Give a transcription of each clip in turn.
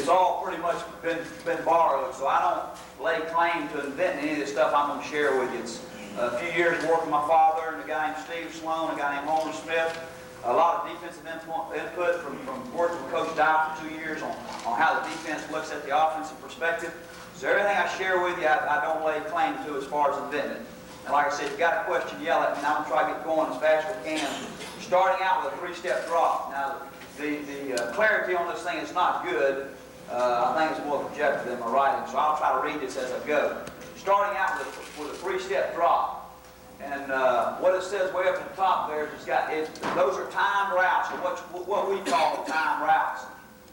it's all pretty much been borrowed, so I don't lay claim to inventing any of this stuff I'm going to share with you. It's a few years working with my father and a guy named Steve Sloan, a guy named Homer Smith. A lot of defensive input from working with Coach Dye for 2 years on how the defense looks at the offensive perspective. So everything I share with you, I don't lay claim to as far as inventing it. And like I said, if you got a question, yell at me, and I'm going to try to get going as fast as we can. Starting out with a 3-step drop. Now, the clarity on this thing is not good. I think it's more projected than my writing, so I'll try to read this as I go. Starting out with a 3-step drop. And what it says way up at the top there is those are timed routes, or what we call timed routes.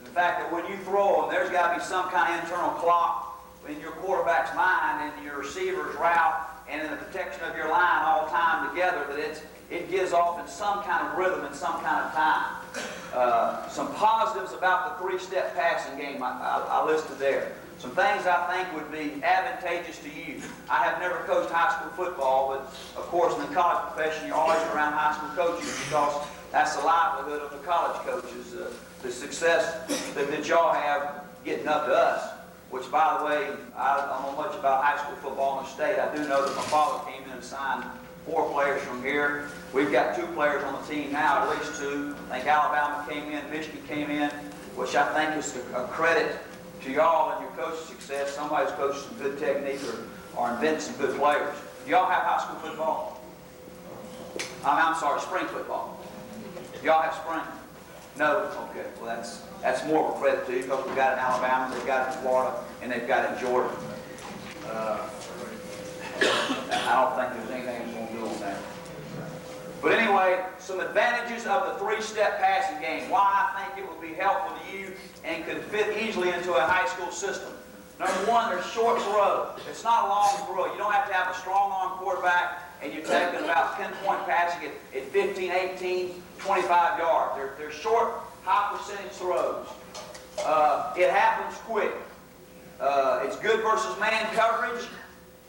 The fact that when you throw them, there's got to be some kind of internal clock in your quarterback's mind and your receiver's route and in the protection of your line all timed together, that it gives off in some kind of rhythm and some kind of time. Some positives about the 3-step passing game I listed there. Some things I think would be advantageous to you. I have never coached high school football, but of course in the college profession you're always around high school coaches because that's the livelihood of the college coaches, the success that y'all have getting up to us. Which, by the way, I don't know much about high school football in the state. I do know that my father came in and signed 4 players from here. We've got 2 players on the team now, at least 2. I think Alabama came in, Michigan came in, which I think is a credit to y'all and your coaching success. Somebody's coached some good technique or invented some good players. Do y'all have high school football? I'm sorry, spring football. Do y'all have spring? No? Okay. Well, that's more of a credit to you because we've got it in Alabama, they've got it in Florida, and they've got it in Georgia. I don't think there's anything that's going to do on that. But anyway, some advantages of the 3-step passing game. Why I think it would be helpful to you and could fit easily into a high school system. Number one, there's short throw. It's not a long throw. You don't have to have a strong arm quarterback and you're taking about pinpoint passing at 15, 18, 25 yards. They're short, high percentage throws. It happens quick. It's good versus man coverage,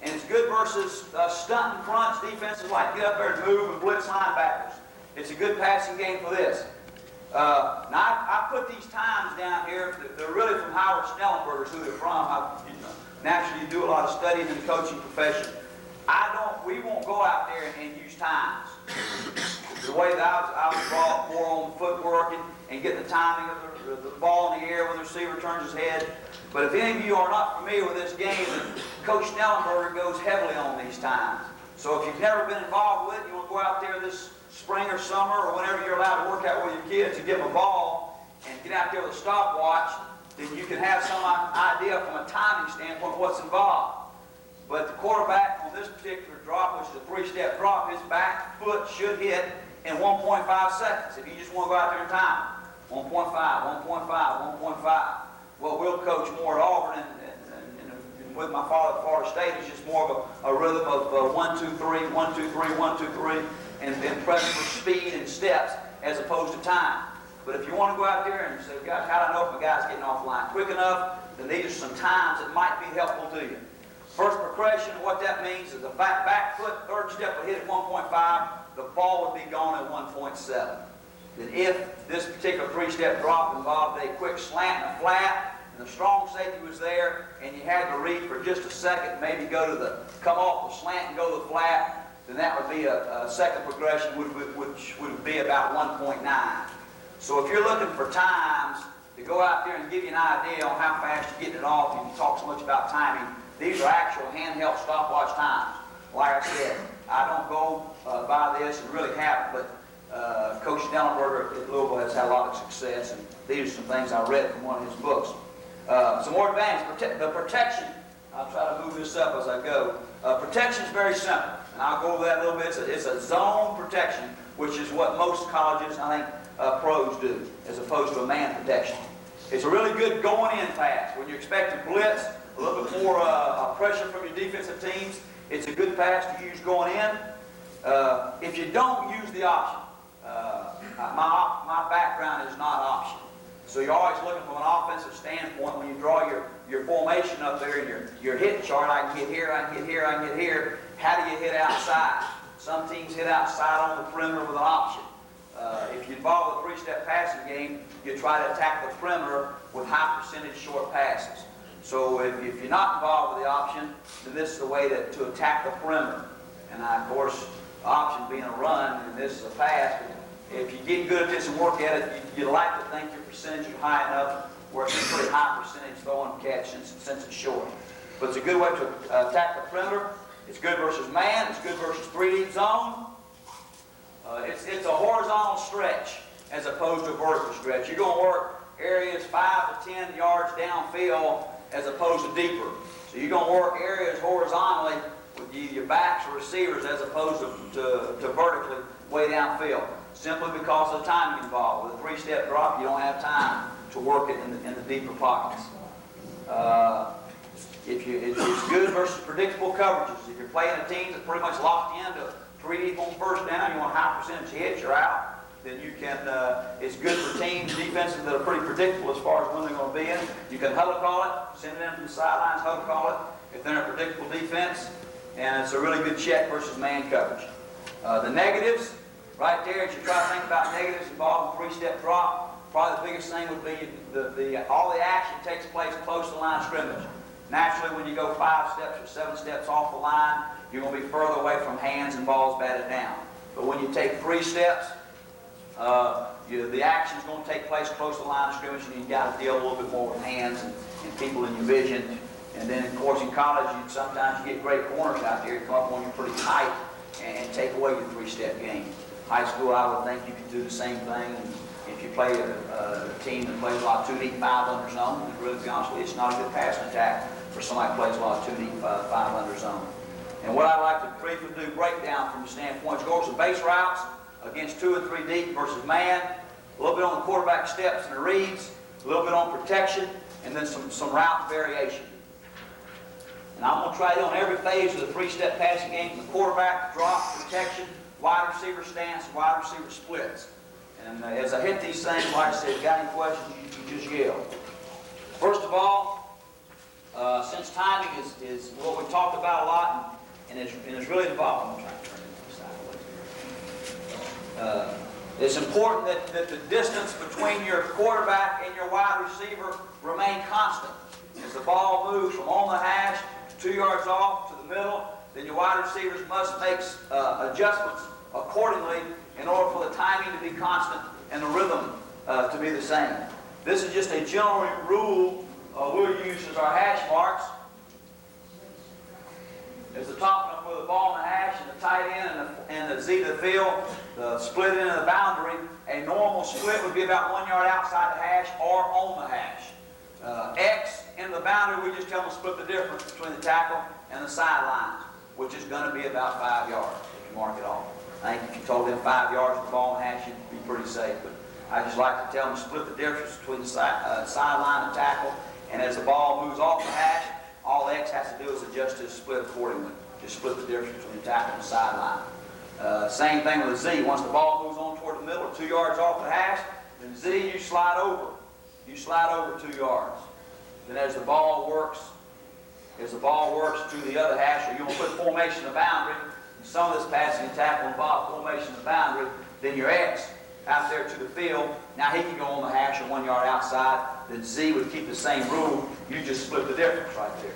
and it's good versus stunt and crunch defenses like get up there and move and blitz linebackers. It's a good passing game for this. Now I put these times down here. They're really from Howard Snellenberger's, who they're from. Naturally, you do a lot of studying in the coaching profession. We won't go out there and use times. The way that I was brought more on footwork and get the timing of the ball in the air when the receiver turns his head. But if any of you are not familiar with this game, Coach Snellenberger goes heavily on these times. So if you've never been involved with it, you want to go out there this spring or summer or whenever you're allowed to work out with your kids and give them a ball and get out there with a stopwatch, then you can have some idea from a timing standpoint what's involved. But the quarterback on this particular drop, which is a 3-step drop, his back foot should hit in 1.5 seconds if you just want to go out there and time it. 1.5, 1.5, 1.5. What we'll coach more at Auburn and with my father at Florida State is just more of a rhythm of 1, 2, 3, 1, 2, 3, 1, 2, 3, and pressing for speed and steps as opposed to time. But if you want to go out there and say, gosh, how do I know if my guy's getting off the line quick enough, then these are some times that might be helpful to you. First progression, what that means is the back foot, 3rd step will hit at 1.5, the ball would be gone at 1.7. Then if this particular 3-step drop involved a quick slant and a flat, and the strong safety was there, and you had to read for just a second, maybe come off the slant and go to the flat, then that would be a second progression, which would be about 1.9. So if you're looking for times to go out there and give you an idea on how fast you're getting it off, and you talk so much about timing, these are actual handheld stopwatch times. Like I said, I don't go by this and really haven't, but Coach Snellenberger at Louisville has had a lot of success, and these are some things I read from one of his books. Some more advantage. The protection, I'll try to move this up as I go. Protection is very simple, and I'll go over that a little bit. It's a zone protection, which is what most colleges, I think, pros do, as opposed to a man protection. It's a really good going-in pass. When you're expecting blitz, a little bit more pressure from your defensive teams, it's a good pass to use going in. If you don't use the option, my background is not option. So you're always looking from an offensive standpoint when you draw your formation up there and your hit chart. I can get here, I can get here, I can get here. How do you hit outside? Some teams hit outside on the perimeter with an option. if you involve a three-step passing game, you try to attack the perimeter with high percentage short passes. So if you're not involved with the option, then this is the way to attack the perimeter. And of course, the option being a run, and this is a pass. If you get good at this and work at it, you like to think your percentage is high enough where it's a pretty high percentage throw and catch since it's short. But it's a good way to attack the perimeter. It's good versus man. It's good versus 3-deep zone. It's a horizontal stretch as opposed to a vertical stretch. You're going to work areas 5 to 10 yards downfield as opposed to deeper. So you're going to work areas horizontally with your backs or receivers as opposed to vertically way downfield. Simply because of the timing involved. With a three-step drop, you don't have time to work it in the deeper pockets. It's good versus predictable coverages. If you're playing a team that's pretty much locked into 3 deep on first down, you want a high percentage hits, you're out. Then you can, it's good for teams, defenses that are pretty predictable as far as when they're going to be in. You can huddle call it, send it in from the sidelines, huddle call it, if they're in a predictable defense. And it's a really good check versus man coverage. The negatives, right there, as you try to think about negatives involving three-step drop, probably the biggest thing would be all the action takes place close to the line of scrimmage. Naturally, when you go 5 steps or 7 steps off the line, you're going to be further away from hands and balls batted down. But when you take 3 steps, the action is going to take place close to the line of scrimmage, and you've got to deal a little bit more with hands and people in your vision. And then, of course, in college, sometimes you get great corners out there. You come up on you pretty tight and take away your 3-step game. High school, I would think you could do the same thing. If you play a team that plays a lot of 2 deep 5 under zone, to really be honest with you, it's not a good passing attack for somebody who plays a lot of 2 deep 5 under zone. And what I like to briefly do breakdown from the standpoint, go over some base routes against 2 and 3 deep versus man, a little bit on the quarterback steps and the reads, a little bit on protection, and then some route variation. And I'm going to try it on every phase of the 3-step passing game, from the quarterback, drop, protection, wide receiver stance, wide receiver splits. And as I hit these things, like I said, if you got any questions, you just yell. First of all, since timing is what we talked about a lot and is really involved, I'm trying to turn it sideways. It's important that the distance between your quarterback and your wide receiver remain constant. As the ball moves from on the hash 2 yards off to the middle, then your wide receivers must make adjustments accordingly in order for the timing to be constant and the rhythm to be the same. This is just a general rule we'll use as our hash marks. As the top enough with the ball in the hash and the tight end and the Z to the field, the split into the boundary, a normal split would be about 1 yard outside the hash or on the hash. X in the boundary, we just tell them to split the difference between the tackle and the sidelines, which is going to be about 5 yards if you mark it off. I think if you told them 5 yards with the ball in the hash, you'd be pretty safe. But I just like to tell them to split the difference between the sideline and tackle. And as the ball moves off the hash, all X has to do is adjust his split accordingly. Just split the difference between the tackle and the sideline. Same thing with the Z. Once the ball moves on toward the middle, 2 yards off the hash, then Z, you slide over. You slide over 2 yards. Then as the ball works to the other hash, or you're going to put formation in the boundary, and some of this passing and tackle involve formation in the boundary, then your X out there to the field, now he can go on the hash or 1 yard outside, then Z would keep the same rule, you just split the difference right there.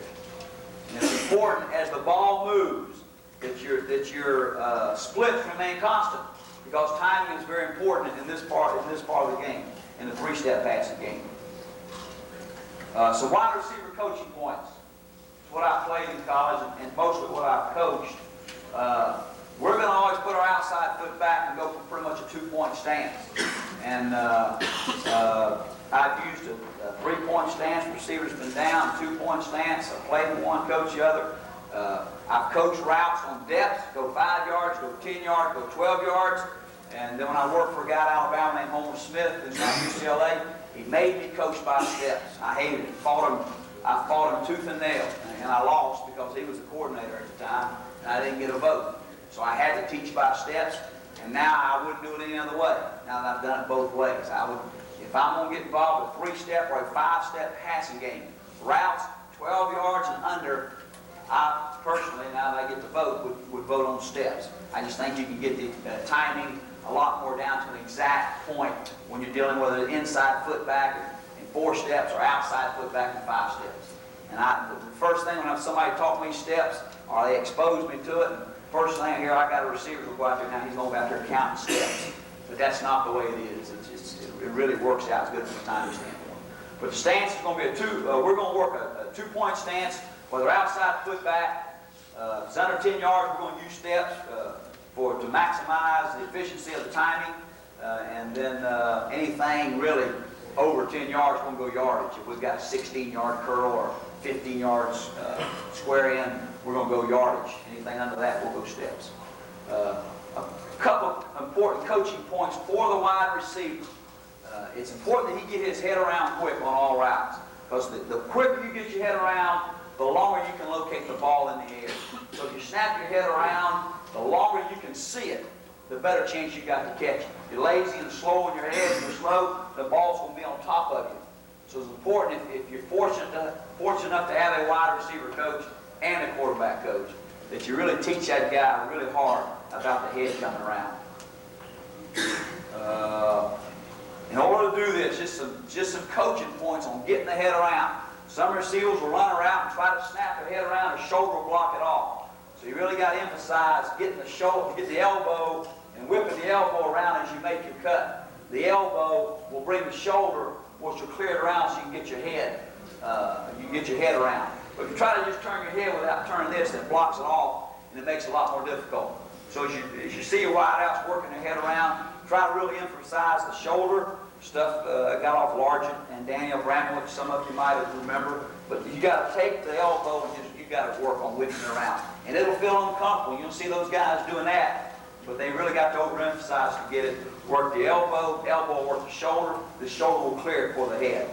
And it's important as the ball moves that your splits remain constant, because timing is very important in this part of the game, in the 3-step passing game. So wide receiver coaching points. It's what I played in college and mostly what I've coached. We're going to always put our outside foot back and go for pretty much a 2-point stance. And I've used a 3-point stance. Receivers been down, 2-point stance. I've played one, coached the other. I've coached routes on depth, go 5 yards, go 10 yards, go 12 yards. And then when I worked for a guy in Alabama named Homer Smith, who's at UCLA, he made me coach by steps. I hated it. I fought him tooth and nail, and I lost because he was the coordinator at the time, and I didn't get a vote. So I had to teach by steps, and now I wouldn't do it any other way. Now that I've done it both ways, if I'm going to get involved with a 3-step or a 5-step passing game, routes 12 yards and under, I personally, now that I get to vote, would vote on steps. I just think you can get the timing a lot more down to an exact point when you're dealing with an inside foot back in 4 steps or outside foot back in 5 steps. And the first thing when somebody taught me steps, or they exposed me to it, and first thing here, I got a receiver who'll go out there now, he's going to go out there counting steps. But that's not the way it is. It really works out. It's good from a timing standpoint. But the stance is going to be we're going to work a 2-point stance, whether outside foot back. If it's under 10 yards, we're going to use steps to maximize the efficiency of the timing. And then anything really over 10 yards, we're going to go yardage. If we've got a 16-yard curl or 15 yards square in, we're going to go yardage. Anything under that, we'll go steps. A couple of important coaching points for the wide receiver. It's important that he get his head around quick on all routes, because the quicker you get your head around, the longer you can locate the ball in the air. So if you snap your head around, the longer you can see it, the better chance you got to catch it. If you're lazy and slow on your head and you're slow, the ball's going to be on top of you. So it's important if you're fortunate enough to have a wide receiver coach and a quarterback coach, that you really teach that guy really hard about the head coming around. In order to do this, just some coaching points on getting the head around. Some receivers will run around and try to snap their head around, the shoulder will block it off. So you really got to emphasize getting the shoulder, get the elbow, and whipping the elbow around as you make your cut. The elbow will bring the shoulder, which will clear it around so you can get your head. You can get your head around. But if you try to just turn your head without turning this, then it blocks it off, and it makes it a lot more difficult. So as you see your wideouts working their head around, try to really emphasize the shoulder. Stuff got off Largent and Daniel Bramlett, some of you might remember. But you got to take the elbow and you got to work on whipping it around. And it'll feel uncomfortable. You don't see those guys doing that. But they really got to overemphasize to get it. Work the elbow work the shoulder will clear it for the head.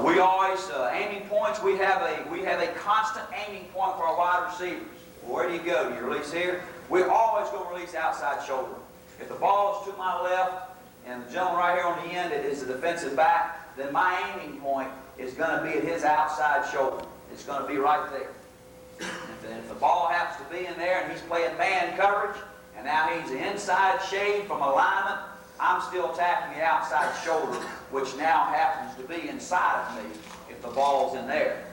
We always, aiming points, we have a constant aiming point for our wide receivers. Where do you go? Do you release here? We're always going to release outside shoulder. If the ball is to my left, and the gentleman right here on the end is the defensive back, then my aiming point is going to be at his outside shoulder. It's going to be right there. And if the ball happens to be in there and he's playing man coverage, and now he's the inside shade from alignment, I'm still attacking the outside shoulder, which now happens to be inside of me if the ball's in there.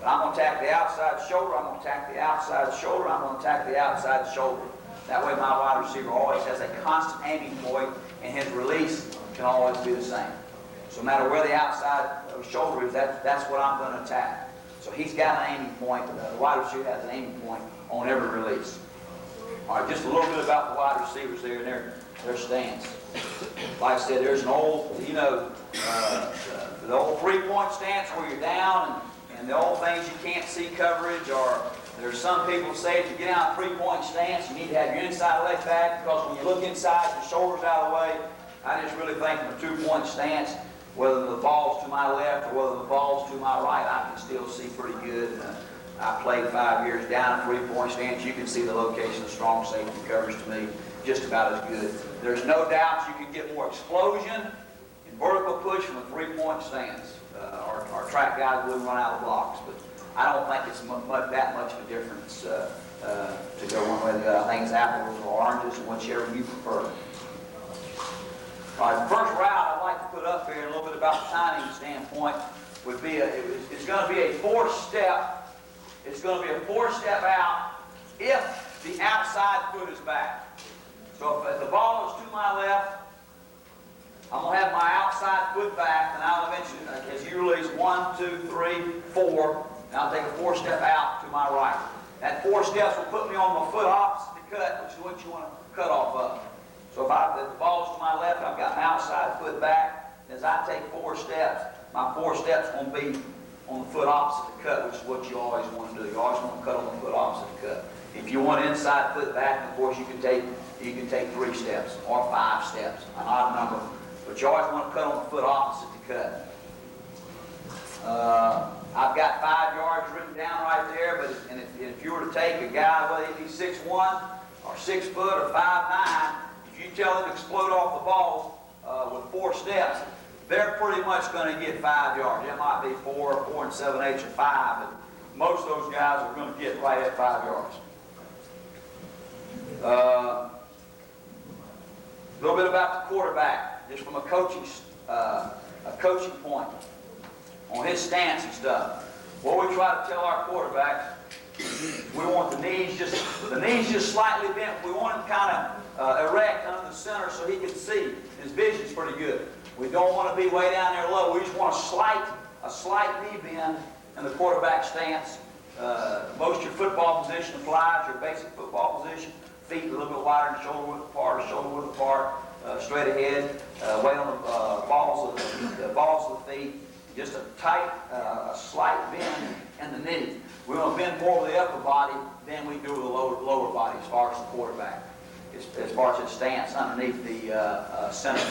But I'm going to attack the outside shoulder, I'm going to attack the outside shoulder, I'm going to attack the outside shoulder. That way my wide receiver always has a constant aiming point, and his release can always be the same. So no matter where the outside shoulder is, that's what I'm going to attack. So he's got an aiming point. The wide receiver has an aiming point on every release. All right, just a little bit about the wide receivers there and their stance. Like I said, there's an old, the old 3-point stance where you're down, and the old things you can't see coverage, or there's some people who say if you get out a 3-point stance, you need to have your inside leg back, because when you look inside, your shoulder's out of the way. I just really think in a 2-point stance, whether the ball's to my left or whether the ball's to my right, I can still see pretty good. I played 5 years down a 3-point stance. You can see the location of strong safety coverage to me just about as good. There's no doubt you can get more explosion and vertical push from a 3-point stance. Our track guys wouldn't run out of blocks, but I don't think it's that much of a difference to go one way or the other. I think it's apples or oranges, whichever you prefer. All right, the first route I'd like to put up here, a little bit about the timing standpoint, would be it's going to be a 4-step. It's going to be a 4-step out if the outside foot is back. So if the ball is to my left, I'm going to have my outside foot back, and I'll eventually, as you release 1, 2, 3, 4, and I'll take a 4-step out to my right. That 4 steps will put me on my foot opposite the cut, which is what you want to cut off of. So if the ball's to my left, I've got my outside foot back. As I take 4 steps, my 4 steps will be on the foot opposite the cut, which is what you always want to do. You always want to cut on the foot opposite the cut. If you want inside foot back, of course you can take 3 steps or 5 steps, an odd number. But you always want to cut on the foot opposite the cut. I've got 5 yards written down right there, but if you were to take a guy, whether he be 6'1", or 6 foot, or 5'9", if you tell them to explode off the ball with 4 steps, they're pretty much going to get 5 yards. It might be 4 and 7/8 or 5, but most of those guys are going to get right at 5 yards. A little bit about the quarterback, just from a coaching point on his stance and stuff. What we try to tell our quarterbacks, we want the knees just slightly bent. We want him kind of erect under the center so he can see. His vision's pretty good. We don't want to be way down there low. We just want a slight knee bend in the quarterback stance. Most of your football position applies, your basic football position. Feet a little bit wider than shoulder width apart, or shoulder width apart, straight ahead. Weight on the balls of the feet. Just a tight, a slight bend in the knee. We want to bend more with the upper body than we do with the lower body as far as the quarterback, as far as his stance underneath the center.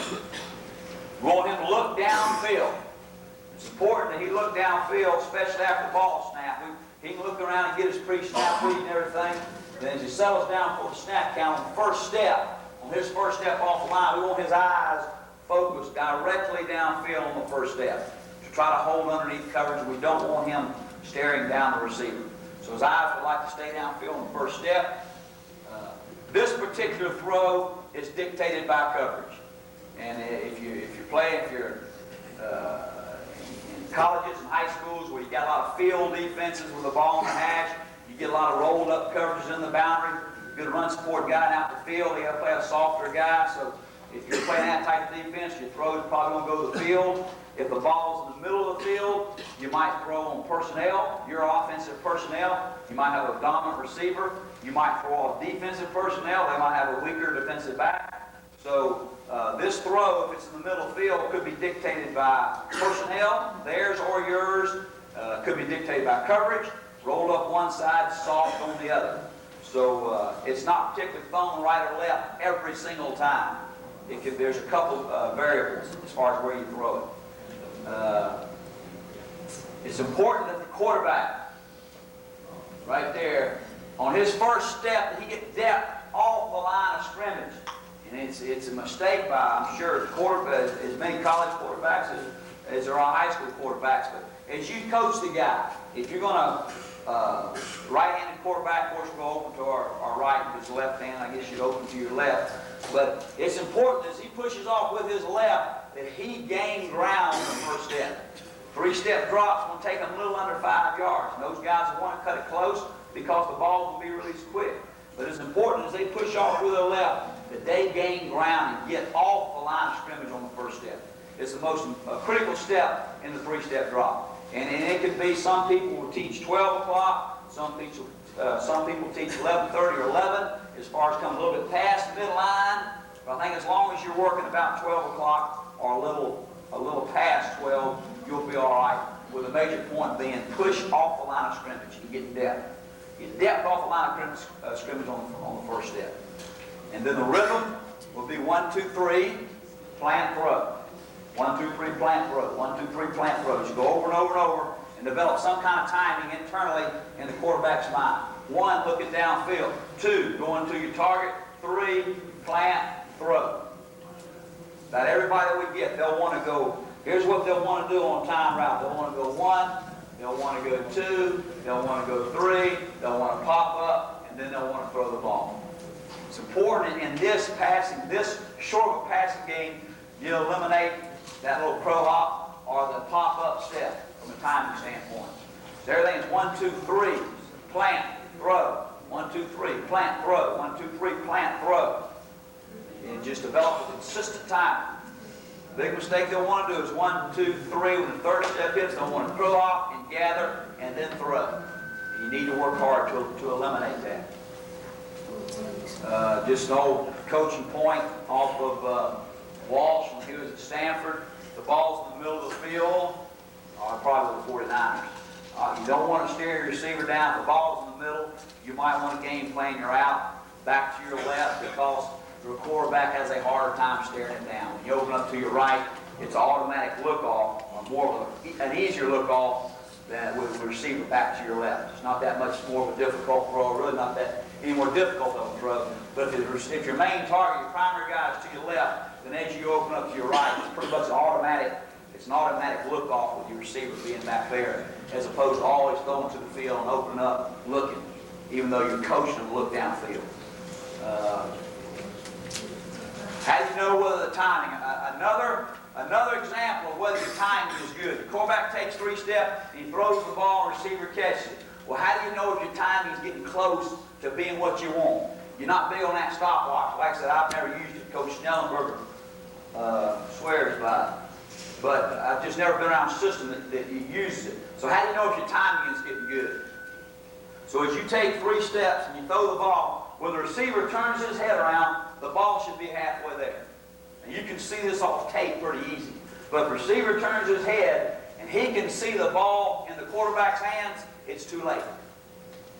We want him to look downfield. It's important that he look downfield, especially after the ball snap. He can look around and get his pre-snap read and everything. Then as he settles down for the snap count on the first step, on his first step off the line, we want his eyes focused directly downfield on the first step. To try to hold underneath coverage, we don't want him staring down the receiver. So his eyes would like to stay downfield on the first step. This particular throw is dictated by coverage. And if you're in colleges and high schools where you got a lot of field defenses with the ball in the hash, you get a lot of rolled up coverages in the boundary. You're going to run support guy out the field. You got to play a softer guy. So if you're playing that type of defense, your throw is probably going to go to the field. If the ball's in the middle of the field, you might throw on personnel, your offensive personnel. You might have a dominant receiver. You might throw on defensive personnel. They might have a weaker defensive back. So this throw, if it's in the middle of the field, could be dictated by personnel, theirs or yours. Could be dictated by coverage, rolled up one side, soft on the other. So it's not particularly thrown right or left every single time. There's a couple variables as far as where you throw it. It's important that the quarterback, right there, on his first step, he gets depth off the line of scrimmage. And it's a mistake by, I'm sure, as many college quarterbacks as there are high school quarterbacks. But as you coach the guy, if you're going to right-handed quarterback, of course, we'll go open to our right, and his left hand, I guess you'd open to your left. But it's important as he pushes off with his left that he gain ground on the first step. 3-step drops will take him a little under 5 yards. And those guys will want to cut it close because the ball will be released quick. But it's important as they push off with their left that they gain ground and get off the line of scrimmage on the first step. It's the most critical step in the 3-step drop. And it could be, some people will teach 12 o'clock, some people teach 11:30 or 11, as far as coming a little bit past the midline. But I think as long as you're working about 12 o'clock or a little past 12, you'll be all right. With a major point being push off the line of scrimmage and get depth. Get depth off the line of scrimmage on the first step. And then the rhythm will be 1, 2, 3, plant, throw. 1, 2, 3, plant, throw. 1, 2, 3, plant, throw. You go over and over and over and develop some kind of timing internally in the quarterback's mind. 1, looking downfield. 2, going to your target. 3, plant, throw. About everybody that we get, they'll want to go, here's what they'll want to do on time route. They'll want to go 1, they'll want to go 2, they'll want to go 3, they'll want to pop up, and then they'll want to throw the ball. It's important in this short of a passing game, you eliminate that little pro hop or the pop-up step from a timing standpoint. So everything is 1, 2, 3, plant, throw. 1, 2, 3, plant, throw. 1, 2, 3, plant, throw. And just develop a consistent timing. The big mistake they'll want to do is 1, 2, 3. When the third step hits, they'll want to throw off and gather and then throw. You need to work hard to eliminate that. Just an old coaching point off of Walsh when he was at Stanford. The ball's in the middle of the field, probably the 49ers. You don't want to steer your receiver down. If the ball's in the middle, you might want to game plan your out back to your left because the quarterback has a harder time staring it down. When you open up to your right, it's an automatic look-off, or more of an easier look-off than with the receiver back to your left. It's not that much more of a difficult throw, really not that any more difficult of a throw. But if your main target, your primary guy is to your left, then as you open up to your right, it's pretty much automatic. It's an automatic look off with your receiver being back there, as opposed to always throwing to the field and opening up, looking, even though you're coaching them to look downfield. How do you know whether the timing? Another example of whether your timing is good. The quarterback takes 3 steps, and he throws the ball, and the receiver catches it. Well, how do you know if your timing is getting close to being what you want? You're not big on that stopwatch. Like I said, I've never used it. Coach Snellenberger swears by it. But I've just never been around a system that uses it. So how do you know if your timing is getting good? So as you take 3 steps and you throw the ball, when the receiver turns his head around, the ball should be halfway there. And you can see this off tape pretty easy. But if the receiver turns his head and he can see the ball in the quarterback's hands, it's too late.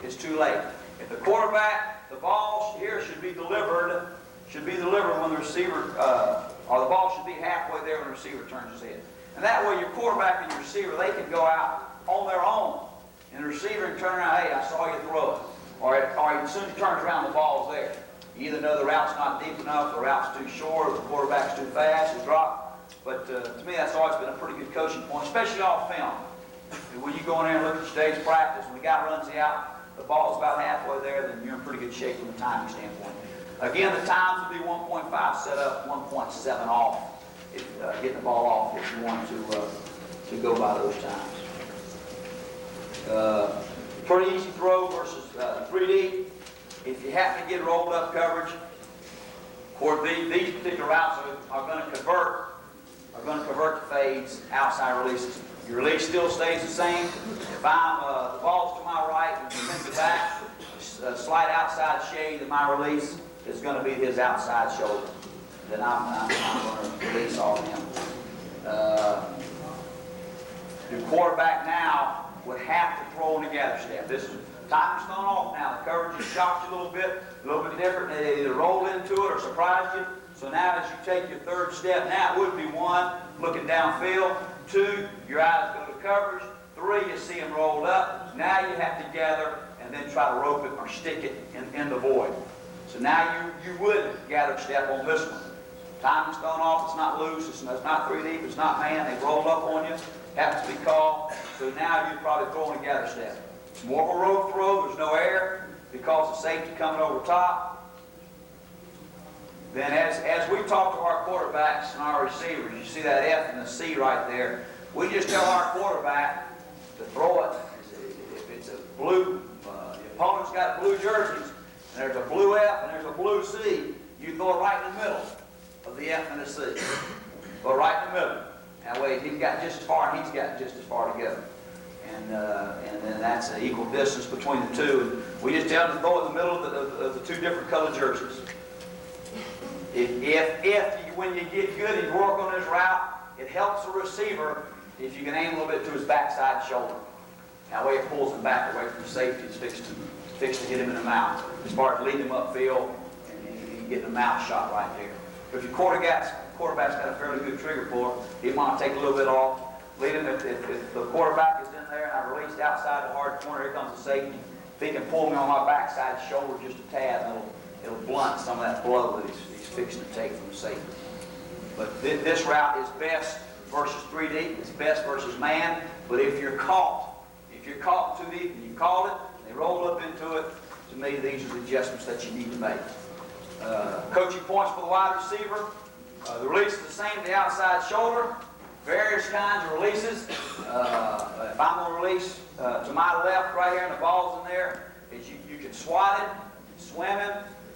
It's too late. If the quarterback, the ball here should be delivered when the receiver, or the ball should be halfway there when the receiver turns his head. And that way your quarterback and your receiver, they can go out on their own. And the receiver can turn around, hey, I saw you throw it. Or as soon as he turns around, the ball's there. You either know the route's not deep enough, the route's too short, or the quarterback's too fast, he's dropped. But to me, that's always been a pretty good coaching point, especially off film. When you go in there and look at today's practice, when the guy runs you out, the ball's about halfway there, then you're in pretty good shape from a timing standpoint. Again, the times would be 1.5 set up, 1.7 off, getting the ball off if you want to go by those times. Pretty easy throw versus 3D. If you happen to get rolled up coverage, of course these particular routes are going to convert to fades, outside releases. Your release still stays the same. If the ball's to my right, and you bend the back, slight outside shade of my release is going to be his outside shoulder. Then I'm going to release off him. The quarterback now would have to throw in a gather step. This is timing's gone off now. The coverage has shocked you a little bit different. They either rolled into it or surprised you. So now as you take your 3rd step, now it would be 1, looking downfield. 2, your eyes go to coverage. 3, you see him rolled up. Now you have to gather and then try to rope it or stick it in the void. So now you would gather step on this one. Timing's gone off. It's not loose. It's not 3 deep. It's not man. They rolled up on you. Happens to be called. So now you're probably throwing a gather step. It's more of a rope throw. There's no air because of safety coming over top. Then as we talk to our quarterbacks and our receivers, you see that F and the C right there. We just tell our quarterback to throw it. If it's a blue, the opponent's got blue jerseys, and there's a blue F and there's a blue C, you throw it right in the middle of the F and the C. Go right in the middle. That way he's got just as far and he's got just as far to go. And then that's an equal distance between the two. And we just tell them to throw it in the middle of the 2 different colored jerseys. When you get good and you work on this route, it helps the receiver if you can aim a little bit to his backside shoulder. That way it pulls him back away from the safety. It's fixed to hit him in the mouth. As far as leading him upfield and getting a mouth shot right there. But if your quarterback's got a fairly good trigger puller, he might take a little bit off. Lead him if the quarterback is in there and I released outside the hard corner, here comes the safety. If he can pull me on my backside shoulder just a tad, it'll blunt some of that blow that he's fixing to take from the safety. But this route is best versus 3 deep. It's best versus man. But if you're caught too deep and you called it, they roll up into it, to me these are the adjustments that you need to make. Coaching points for the wide receiver. The release is the same to the outside shoulder. Various kinds of releases. If I'm going to release to my left right here and the ball's in there, you can swat it, swim it.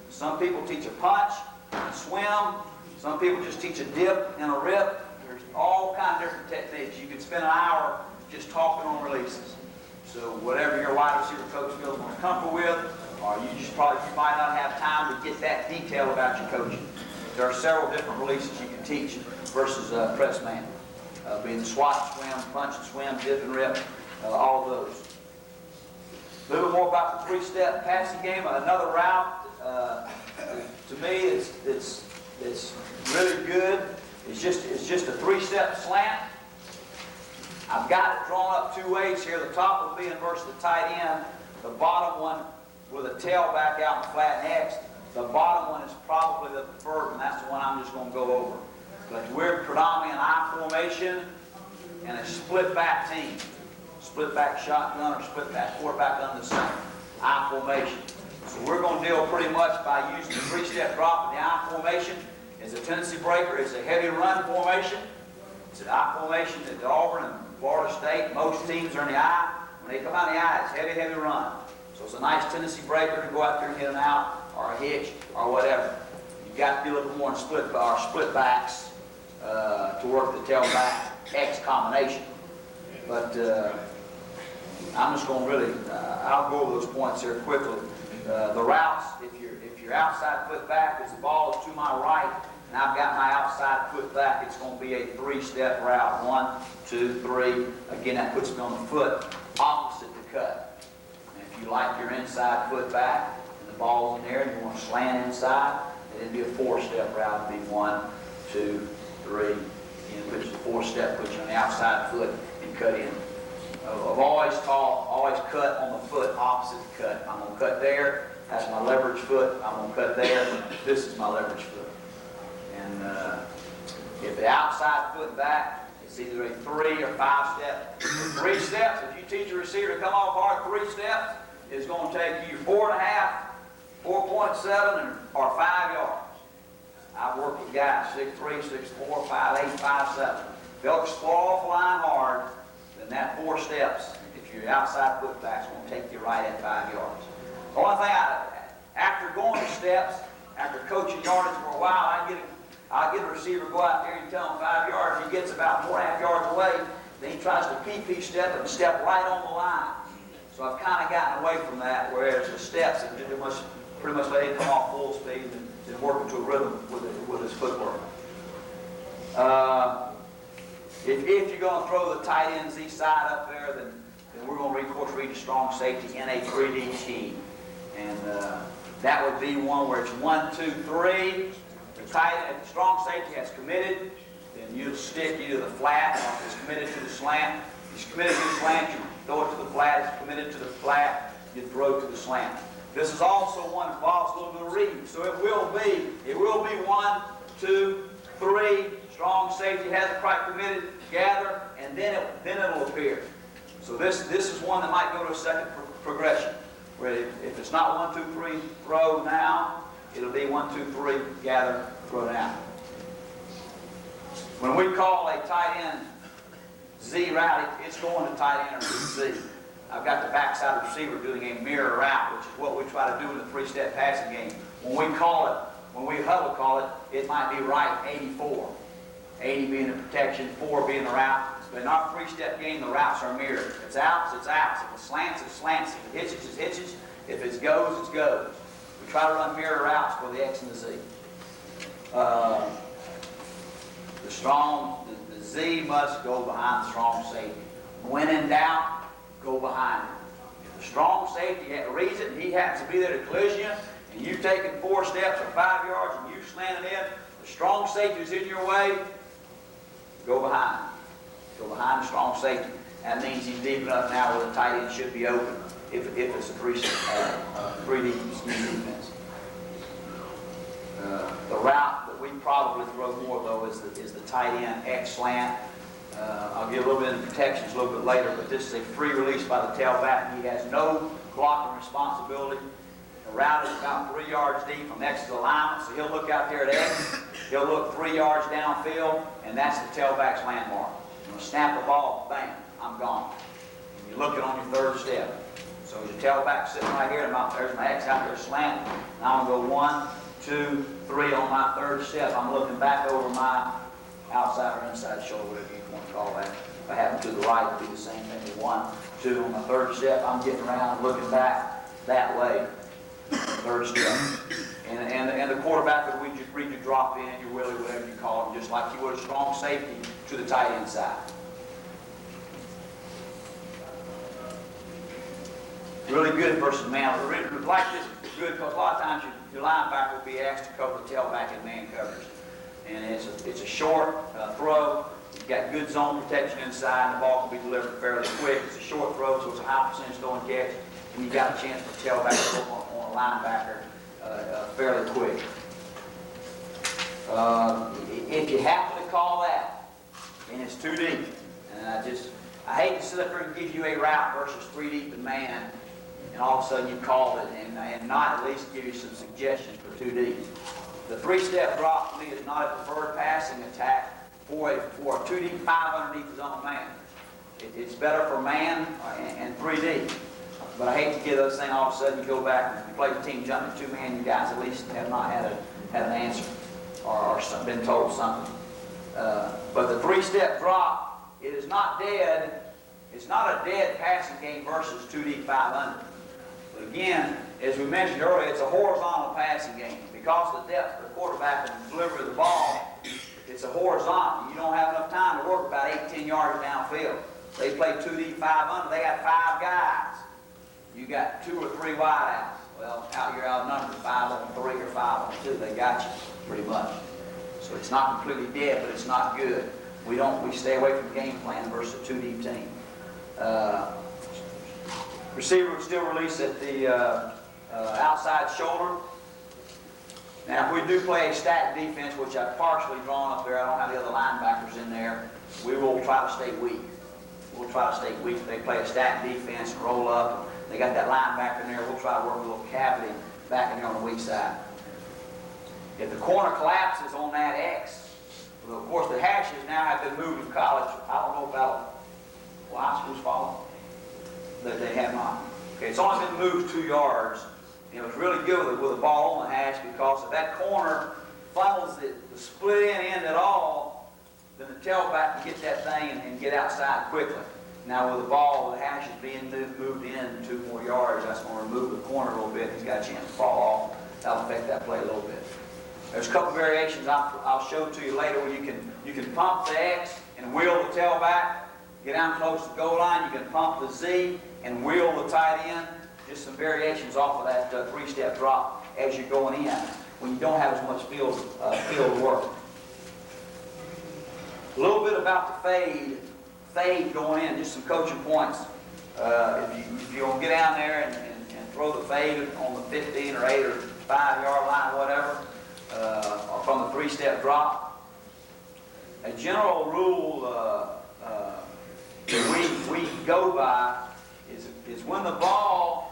Some people teach a punch, swim. Some people just teach a dip and a rip. There's all kinds of different techniques. You could spend an hour just talking on releases. So whatever your wide receiver coach feels more comfortable with, or you might not have time to get that detail about your coaching. There are several different releases you can teach versus press man. Being swat, swim, punch and swim, dip and rip, all of those. A little bit more about the 3-step passing game. Another route, to me, it's really good. It's just a 3-step slant. I've got it drawn up 2 ways here. The top will be inverse to the tight end. The bottom one with a tailback out and flat X. The bottom one is probably the preferred, and that's the one I'm just going to go over. But we're predominantly in I formation. and a split back team. Split back shotgun or split back quarterback under the center. I formation. So we're going to deal pretty much by using the three-step drop in the I formation. It's a tendency breaker. It's a heavy run formation. It's an I formation at Auburn and Florida State. Most teams are in the I. When they come out of the I, it's heavy, heavy run. So it's a nice tendency breaker to go out there and hit an out or a hitch or whatever. You've got to be a little more in split backs to work the tailback X combination. But I'm just going to really, I'll go over those points here quickly. The routes, if you're outside foot back, as the ball is to my right, and I've got my outside foot back, it's going to be a three-step route. 1, 2, 3. Again, that puts me on the foot opposite the cut. And if you like your inside foot back, and the ball's in there, and you want to slant inside, then it'd be a four-step route. It'd be 1, 2, 3. And puts the four-step, puts you on the outside foot and cut in. I've always cut on the foot opposite the cut. I'm going to cut there. That's my leverage foot. I'm going to cut there. This is my leverage foot. And if the outside foot back, it's either a 3 or 5 step. 3 steps, if you teach a receiver to come off hard 3 steps, it's going to take you 4.5, 4.7, or 5 yards. I've worked with guys 6'3", 6'4", 5'8", 5'7". They'll explore off the line hard. Then that 4 steps, if you're outside foot back, it's going to take you right at 5 yards. The only thing after going the steps, after coaching yardage for a while, I get a receiver go out there and tell him 5 yards. He gets about 4.5 yards away. Then he tries to PP step and step right on the line. So I've kind of gotten away from that, whereas the steps, pretty much let him come off full speed and work into a rhythm with his footwork. If you're going to throw the tight end Z side up there, then we're going to, of course, read a strong safety in a 3D scheme. And that would be one where it's 1, 2, 3. The tight end, the strong safety has committed, then you stick either the flat, or if it's committed to the slant. If it's committed to the slant, you throw it to the flat. If it's committed to the flat, you throw it to the slant. This is also one that involves a little bit of reading. So it will be 1, 2, 3. Strong safety hasn't quite committed, gather, and then it'll appear. So this is one that might go to a second progression, where if it's not 1, 2, 3, throw now, it'll be 1, 2, 3, gather, throw now. When we call a tight end Z route, it's going to tight end or Z. I've got the backside receiver doing a mirror route, which is what we try to do in the 3-step passing game. When we huddle call it, it might be right 84. 80 being the protection, 4 being the route. But in our 3-step game, the routes are mirrored. If it's outs, it's outs. If it slants, it slants. If it hitches, it hitches. If it goes, it goes. We try to run mirror routes for the X and the Z. The Z must go behind the strong safety. When in doubt, go behind it. If the strong safety reads it and he happens to be there to collision you, and you've taken 4 steps or 5 yards and you slanted in, the strong safety is in your way, go behind. Go behind the strong safety. That means he's deep enough now where the tight end should be open if it's a 3D defense. The route that we probably throw more, though, is the tight end X slant. I'll give a little bit of protections a little bit later, but this is a free release by the tailback. He has no blocking responsibility. The route is about 3 yards deep from X to the alignment, so he'll look out there at X. He'll look 3 yards downfield, and that's the tailback's landmark. You'll snap the ball, bam, I'm gone. And you look it on your 3rd step. So your tailback sitting right here, there's my X out there slanting. Now I'm going to go 1, 2, 3 on my 3rd step. I'm looking back over my outside or inside shoulder, whatever you want to call that. If I happen to the right, it'll be the same thing. 1, 2 on my 3rd step. I'm getting around, looking back that way. 3rd step. And the quarterback would read your drop in, your willy, whatever you call it, just like you would a strong safety to the tight end side. Really good versus man. Like this is good because a lot of times your linebacker will be asked to cover the tailback in man coverage. And it's a short throw. You've got good zone protection inside, and the ball can be delivered fairly quick. It's a short throw, so it's a high percentage throw and catch. And you've got a chance for the tailback to go on a linebacker fairly quick. If you happen to call that, and it's too deep, and And I hate to sit up here and give you a route versus 3 deep and man, and all of a sudden you call it, and not at least give you some suggestions for 2 deep. The 3-step drop to me is not a preferred passing attack for a 2 deep, 5 underneath is on a man. It's better for man and 3 deep. But I hate to give those things all of a sudden you go back and you play the team jumping 2 man, you guys at least have not had an answer or been told something. But the 3-step drop, it is not dead. It's not a dead passing game versus 2 deep, 5 under. But again, as we mentioned earlier, it's a horizontal passing game. Because of the depth of the quarterback and the delivery of the ball, it's a horizontal. You don't have enough time to work about 8, 10 yards downfield. They play 2 deep, 5 under. They got 5 guys. You got 2 or 3 wideouts. Well, out here outnumbered 5 on 3 or 5 on 2. They got you pretty much. So it's not completely dead, but it's not good. We stay away from game plan versus a 2 deep team. Receiver would still release at the outside shoulder. Now, if we do play a stacked defense, which I've partially drawn up there, I don't have the other linebackers in there, we will try to stay weak. We'll try to stay weak. If they play a stacked defense and roll up, they got that linebacker in there, we'll try to work a little cavity back in there on the weak side. If the corner collapses on that X, well, of course the hashes now have been moved in college. I don't know about high schools follow. That they have not. Okay, it's only been moved 2 yards. And it was really good with the ball on the hash, because if that corner funnels the split end at all, then the tailback can get that thing and get outside quickly. Now with the ball, the hash is being moved in 2 more yards. That's going to remove the corner a little bit. He's got a chance to fall off. That'll affect that play a little bit. There's a couple variations I'll show to you later where you can pump the X and wheel the tailback, get down close to the goal line. You can pump the Z and wheel the tight end. Just some variations off of that 3-step drop as you're going in when you don't have as much field work. A little bit about the fade going in, just some coaching points. If you're going to get down there and throw the fade on the 15 or 8 or 5 yard line, whatever, or from the 3-step drop, a general rule that we go by is when the ball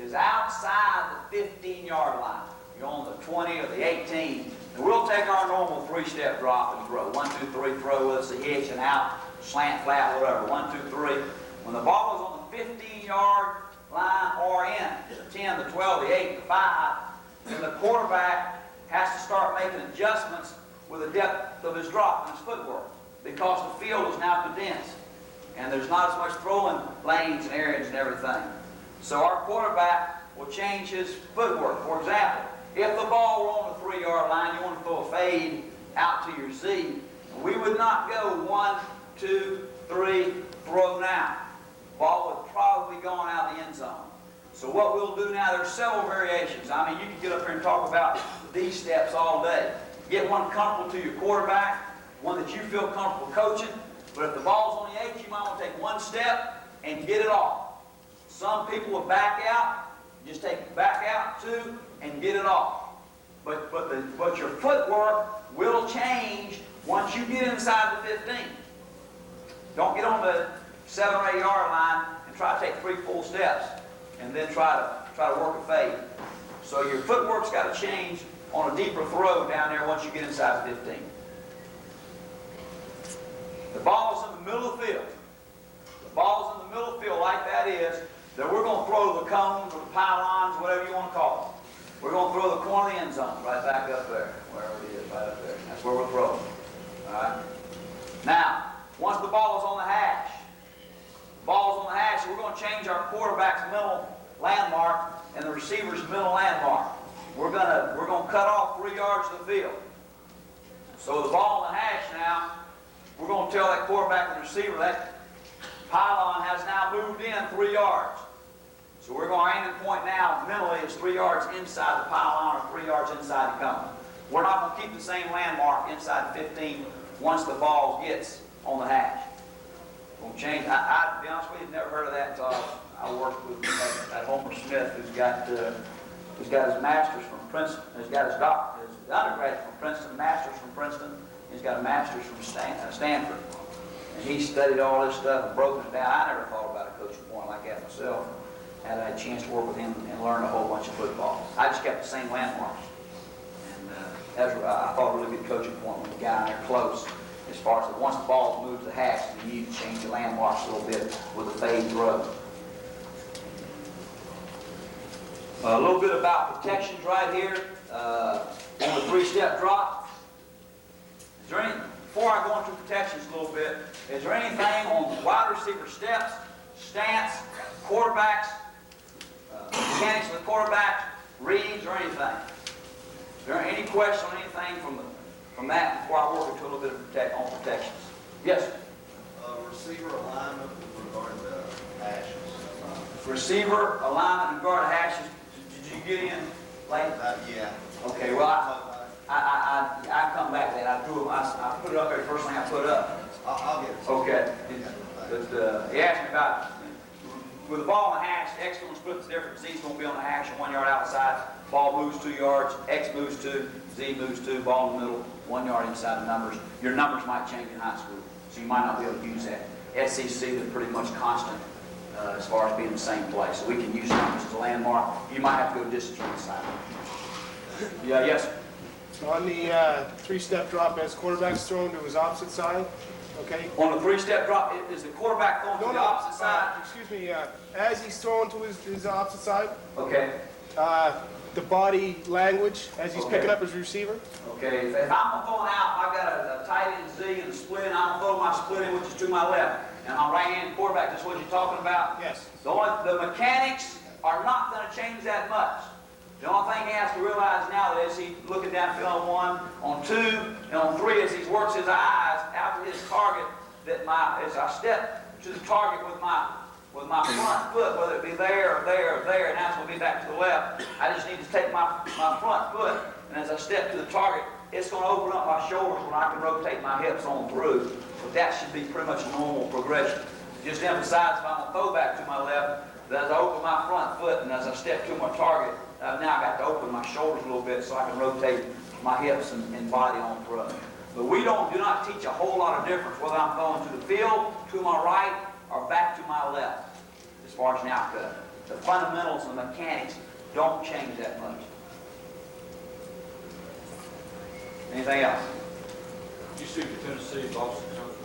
is outside the 15-yard line. You're on the 20 or the 18. And we'll take our normal 3-step drop and throw. 1, 2, 3, throw with us a hitch and out, slant, flat, whatever. 1, 2, 3. When the ball is on the 15-yard line or in, the 10, the 12, the 8, the 5, then the quarterback has to start making adjustments with the depth of his drop and his footwork, because the field is now condensed and there's not as much throwing lanes and areas and everything. So our quarterback will change his footwork. For example, if the ball were on the 3-yard line, you want to throw a fade out to your Z, we would not go 1, 2, 3, throw now. Ball would probably be gone out of the end zone. So what we'll do now, there's several variations. I mean, you can get up here and talk about these steps all day. Get one comfortable to your quarterback, one that you feel comfortable coaching. But if the ball's on the 8, you might want to take 1 step and get it off. Some people will back out, just take back out 2 and get it off. But your footwork will change once you get inside the 15. Don't get on the 7 or 8 yard line and try to take 3 full steps and then try to work a fade. So your footwork's got to change on a deeper throw down there once you get inside the 15. The ball's in the middle of the field. The ball's in the middle of the field like that is, then we're going to throw the cones or the pylons, whatever you want to call them. We're going to throw the corner of the end zone right back up there, wherever it is, right up there. That's where we're throwing. All right? Now, once the ball is on the hash, we're going to change our quarterback's mental landmark and the receiver's mental landmark. We're going to cut off 3 yards of the field. So the ball on the hash now, we're going to tell that quarterback and the receiver that pylon has now moved in 3 yards. So we're going to aim and point now mentally is 3 yards inside the pylon or 3 yards inside the cone. We're not going to keep the same landmark inside the 15 once the ball gets on the hash. We'll change. To be honest with you, I've never heard of that until I worked with that Homer Smith, who's got his master's from Princeton. He's got his undergraduate from Princeton, master's from Princeton. He's got a master's from Stanford. And he studied all this stuff and broken it down. I never thought about a coaching point like that myself. Had I had a chance to work with him and learn a whole bunch of football. I just kept the same landmarks. And that was, I thought, a really good coaching point when we got in there close. As far as once the ball moved to the hash, you need to change the landmarks a little bit with a fade throw. A little bit about protections right here. On the three-step drop. Is there any, before I go into protections a little bit, is there anything on wide receiver steps, stance, quarterbacks, mechanics of the quarterback, reads, or anything? Is there any question on anything from that before I work into a little bit of on protections? Yes? Receiver alignment with regard to hashes. Receiver alignment with regard to hashes. Did you get in late? Yeah. Okay, well, I come back to that. I put it up there, the first thing I put up. I'll get it. Okay. But he asked me about, with the ball in the hash, X going to split the difference. Z's going to be on the hash and 1 yard outside. Ball moves 2 yards, X moves 2, Z moves 2, ball in the middle, 1 yard inside the numbers. Your numbers might change in high school, so you might not be able to use that. SEC, they're pretty much constant as far as being in the same place. So we can use numbers as a landmark. You might have to go distance on the side. Yeah, yes? On the three-step drop, as quarterback's thrown to his opposite side, okay? On the three-step drop, is the quarterback going to the opposite side? Excuse me, as he's thrown to his opposite side, Okay. the body language as he's picking up his receiver. Okay, if I'm throwing out, I've got a tight end Z and a split, and I'm going to throw my split in, which is to my left. And I'm right-handed quarterback, that's what you're talking about? Yes. The mechanics are not going to change that much. The only thing he has to realize now is he's looking downfield on 1, on 2, and on 3 as he works his eyes after his target, that as I step to the target with my front foot, whether it be there or there or there, and now it's going to be back to the left. I just need to take my front foot, and as I step to the target, it's going to open up my shoulders when I can rotate my hips on through. But that should be pretty much a normal progression. Just emphasize if I'm going to throw back to my left, that as I open my front foot and as I step to my target, now I got to open my shoulders a little bit so I can rotate my hips and body on through. But we do not teach a whole lot of difference whether I'm throwing to the field, to my right, or back to my left, as far as an outcut. The fundamentals and the mechanics don't change that much. Anything else? Did you see the Tennessee Boston coach?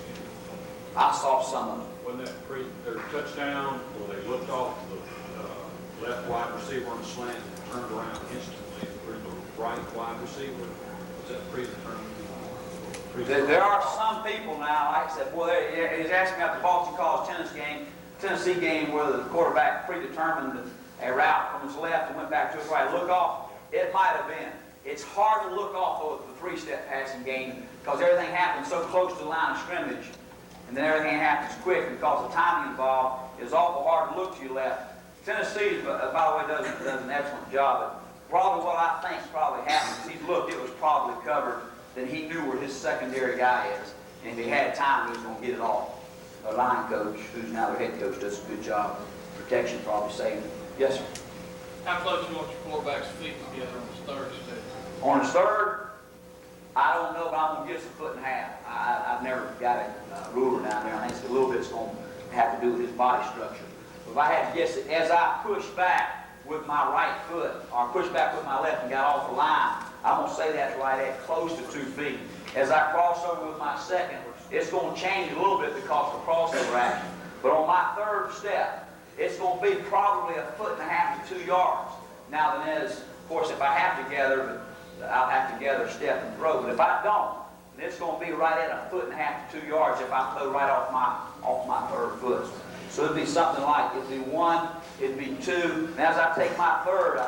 I saw some of them. Wasn't that their touchdown where they looked off the left wide receiver on the slant and turned around instantly and threw the right wide receiver? Was that predetermined? There are some people now, like I said, he's asking me about the Boston College Tennessee game where the quarterback predetermined a route from his left and went back to his right. Look off, it might have been. It's hard to look off of the three-step passing game because everything happens so close to the line of scrimmage, and then everything happens quick because the timing involved is awful hard to look to your left. Tennessee, by the way, does an excellent job. But probably what I think probably happened is he looked, it was probably covered, then he knew where his secondary guy is, and if he had time, he was going to get it off. The line coach, who's now the head coach, does a good job. Protection probably saved him. Yes, sir? How close do you want your quarterback's feet together on his third step? On his third, I don't know, but I'm going to guess 1.5 feet. I've never got a ruler down there. I think it's a little bit's going to have to do with his body structure. But if I had to guess it, as I push back with my right foot, or push back with my left and got off the line, I'm going to say that's right at close to 2 feet. As I cross over with my second, it's going to change a little bit because of the crossover action. But on my third step, it's going to be probably 1.5 to 2 yards. Now then, of course, if I have to gather, I'll have to gather, step, and throw. But if I don't, then it's going to be right at 1.5 to 2 yards if I throw right off my third foot. So it'd be something like, it'd be 1, it'd be 2. And as I take my third,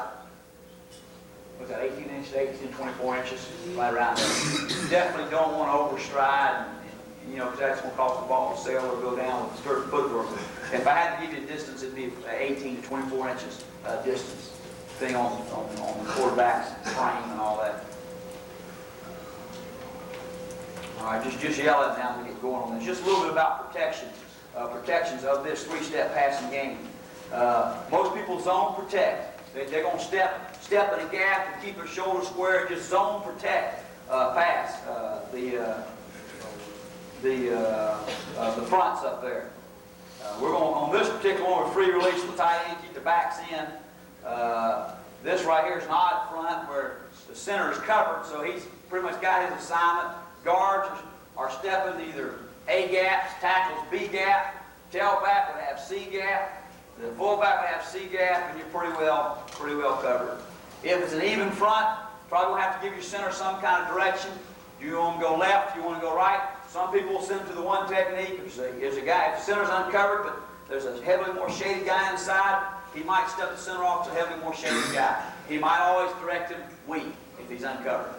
what's that, 18 inches, 18, 24 inches, right around there. You definitely don't want to overstride, and, because that's going to cause the ball to sail or go down with certain footwork. If I had to give you a distance, it'd be 18 to 24 inches distance, depending on the quarterback's frame and all that. All right, just yell at me now as we get going on this. Just a little bit about protections of this three-step passing game. Most people zone protect. They're going to step in a gap and keep their shoulders square, just zone protect pass. the fronts up there. We're going on this particular one with free release the tight end, keep the backs in. This right here is an odd front where the center is covered, so he's pretty much got his assignment. Guards are stepping either A gaps, tackles B gap, tailback would have C gap, the fullback would have C gap, and you're pretty well covered. If it's an even front, probably will have to give your center some kind of direction. Do you want to go left? Do you want to go right? Some people will send to the one technique. If the center's uncovered, but there's a heavily more shaded guy inside, he might step the center off to a heavily more shaded guy. He might always direct him weak if he's uncovered.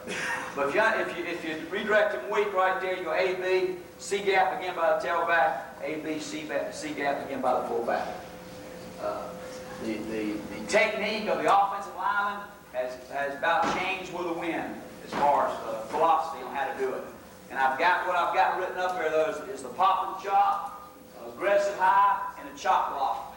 But if you redirect him weak right there, you go A, B, C gap again by the tailback, A, B, C gap again by the fullback. The technique of the offensive lineman has about changed with the wind as far as philosophy on how to do it. And what I've got written up there, though, is the pop and chop, aggressive high, and a chop block.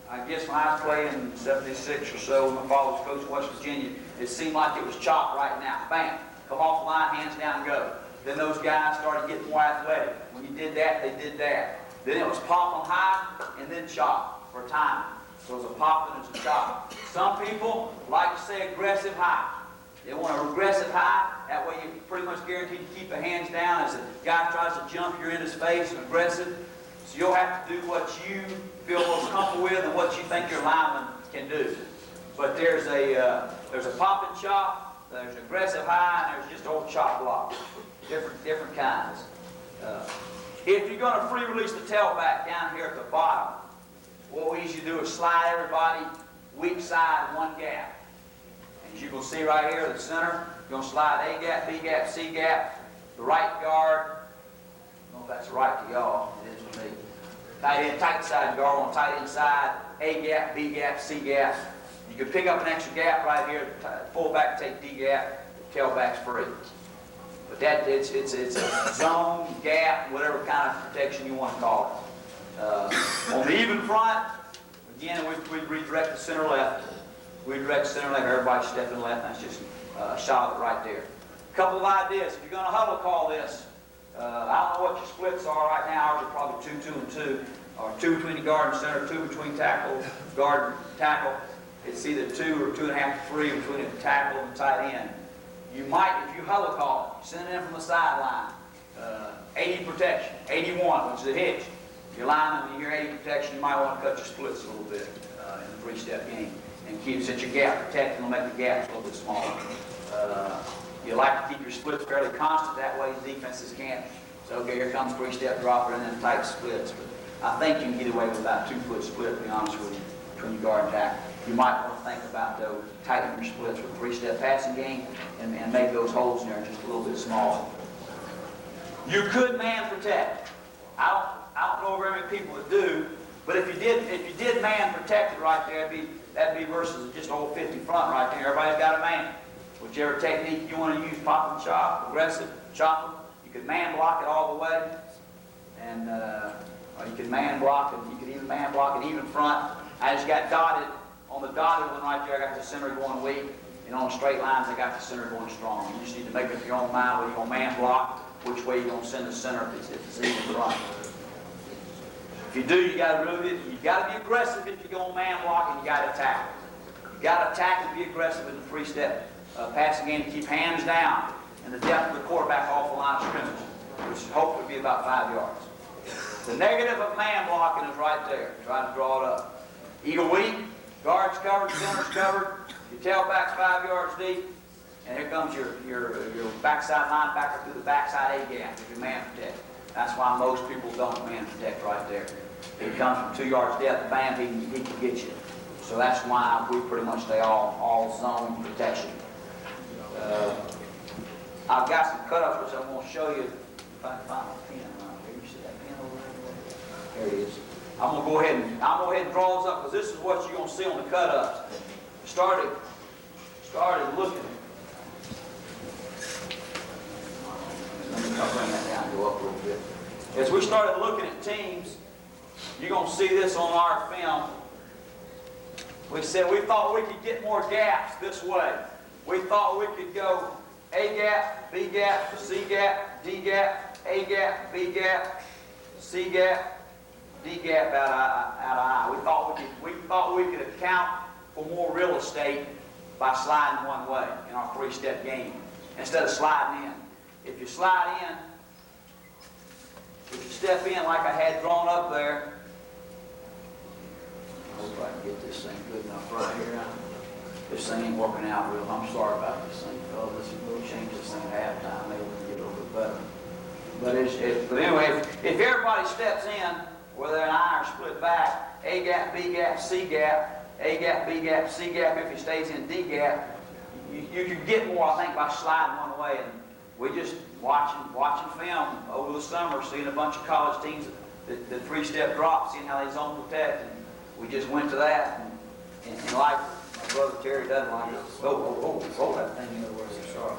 I guess when I was playing in '76 or so, when my father was coach in West Virginia, it seemed like it was chop right now. Bam, come off the line, hands down, and go. Then those guys started getting more athletic. When you did that, they did that. Then it was pop on high, and then chop for time. So it was a pop and it's a chop. Some people like to say aggressive high. They want an aggressive high. That way you're pretty much guaranteed to keep the hands down. As the guy tries to jump, you're in his face and aggressive. So you'll have to do what you feel most comfortable with and what you think your lineman can do. But there's a pop and chop, there's an aggressive high, and there's just old chop block. Different kinds. If you're going to free release the tailback down here at the bottom, what we usually do is slide everybody weak side one gap. As you can see right here, the center, you're going to slide A gap, B gap, C gap, the right guard. I don't know if that's right to y'all. It is to me. Tight side guard on tight inside, A gap, B gap, C gap. You can pick up an extra gap right here. Fullback take D gap, tailback's free. But it's a zone, gap, whatever kind of protection you want to call it. On the even front, again, we redirect the center left. We direct center left, everybody stepping left, that's just a shot of it right there. A couple of ideas. If you're going to huddle call this, I don't know what your splits are right now. Ours are probably 2, 2, and 2, or 2 between the guard and center, 2 between tackle, guard and tackle. It's either 2 or 2.5 to 3 between the tackle and the tight end. You might, if you huddle call, send it in from the sideline. 80 protection, 81, which is a hitch. Your lineman, when you hear 80 protection, you might want to cut your splits a little bit in the three-step game. And since your gap protected, it'll make the gaps a little bit smaller. You like to keep your splits fairly constant, that way defenses can't. So, okay, here comes three-step dropper and then tight splits. But I think you can get away with about 2-foot split, to be honest with you, between your guard and tackle. You might want to think about, though, tightening your splits with a three-step passing game and make those holes in there just a little bit smaller. You could man protect. I don't know very many people that do, but if you did man protect it right there, that'd be versus just old 50 front right there. Everybody's got a man. Whichever technique you want to use, pop and chop, aggressive, chop them. You could man block it all the way, and or you could man block it. You could even man block it even front. I just got dotted on the dotted one right there. I got the center going weak, and on the straight lines I got the center going strong. You just need to make up your own mind whether you're going to man block, which way you're going to send the center if it's even front. If you do, you got to root it. You got to be aggressive if you're going to man block, and you got to attack. You got to attack and be aggressive in the three-step passing game to keep hands down and the depth of the quarterback off the line of scrimmage, which should hopefully be about 5 yards. The negative of man blocking is right there. Try to draw it up. Eagle weak, guards covered, centers covered, your tailback's 5 yards deep, and here comes your backside linebacker through the backside A gap if you man protect. That's why most people don't man protect right there. If he comes from 2 yards depth, bam, he can get you. So that's why we pretty much stay all zone protection. I've got some cut-ups which I'm going to show you if I can find a pen around here. You see that pen over there? There it is. I'm going to go ahead and draw this up because this is what you're going to see on the cut-ups. Started looking. Let me bring that down and go up a little bit. As we started looking at teams, you're going to see this on our film. We said we thought we could get more gaps this way. We thought we could go A gap, B gap, C gap, D gap, A gap, B gap, C gap, D gap out of I. We thought we could account for more real estate by sliding one way in our three-step game instead of sliding in. If you slide in, if you step in like I had drawn up there, I hope I can get this thing good enough right here. This thing ain't working out real. I'm sorry about this thing, fellas. We'll change this thing at halftime. Maybe we can get a little bit better. But anyway, if everybody steps in, whether an I or split back, A gap, B gap, C gap, A gap, B gap, C gap, if he stays in D gap, you can get more, I think, by sliding one way. And we just watching film over the summer, seeing a bunch of college teams that three-step drop, seeing how they zone protect, and we just went to that and like my brother Terry doesn't like it. Roll that thing the other way. Sorry.